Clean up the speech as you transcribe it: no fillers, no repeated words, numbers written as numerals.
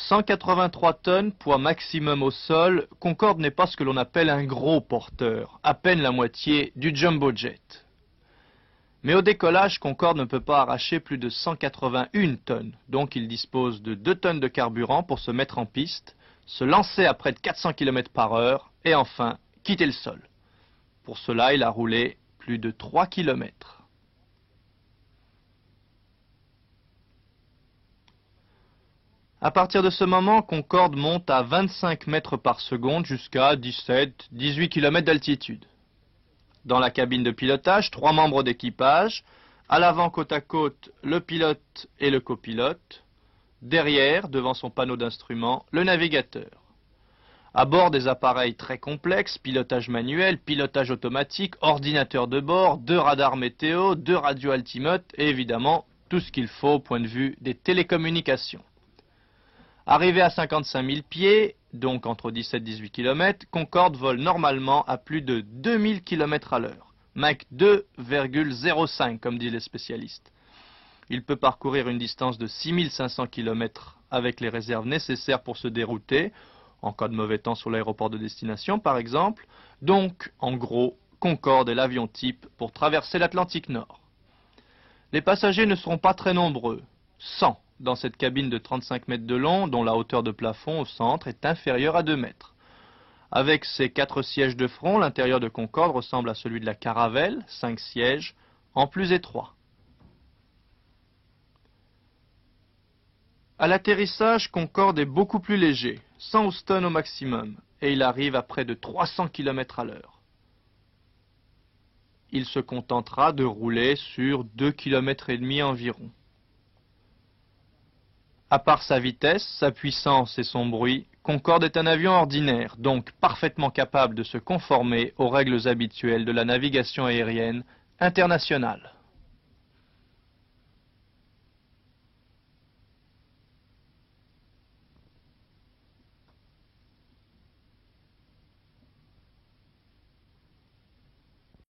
183 tonnes, poids maximum au sol, Concorde n'est pas ce que l'on appelle un gros porteur, à peine la moitié du jumbo jet. Mais au décollage, Concorde ne peut pas arracher plus de 181 tonnes, donc il dispose de 2 tonnes de carburant pour se mettre en piste, se lancer à près de 400 km/h et enfin quitter le sol. Pour cela, il a roulé plus de 3 km. À partir de ce moment, Concorde monte à 25 mètres par seconde jusqu'à 17-18 km d'altitude. Dans la cabine de pilotage, 3 membres d'équipage. À l'avant, côte à côte, le pilote et le copilote. Derrière, devant son panneau d'instruments, le navigateur. À bord, des appareils très complexes, pilotage manuel, pilotage automatique, ordinateur de bord, 2 radars météo, 2 radios altimotes et évidemment tout ce qu'il faut au point de vue des télécommunications. Arrivé à 55 000 pieds, donc entre 17 et 18 km, Concorde vole normalement à plus de 2000 km à l'heure, Mach 2,05 comme disent les spécialistes. Il peut parcourir une distance de 6500 km avec les réserves nécessaires pour se dérouter, en cas de mauvais temps sur l'aéroport de destination par exemple. Donc, en gros, Concorde est l'avion type pour traverser l'Atlantique Nord. Les passagers ne seront pas très nombreux, 100. Dans cette cabine de 35 mètres de long, dont la hauteur de plafond au centre est inférieure à 2 mètres. Avec ses 4 sièges de front, l'intérieur de Concorde ressemble à celui de la Caravelle, 5 sièges, en plus étroit. À l'atterrissage, Concorde est beaucoup plus léger, 111 tonnes au maximum, et il arrive à près de 300 km à l'heure. Il se contentera de rouler sur 2,5 km environ. À part sa vitesse, sa puissance et son bruit, Concorde est un avion ordinaire, donc parfaitement capable de se conformer aux règles habituelles de la navigation aérienne internationale.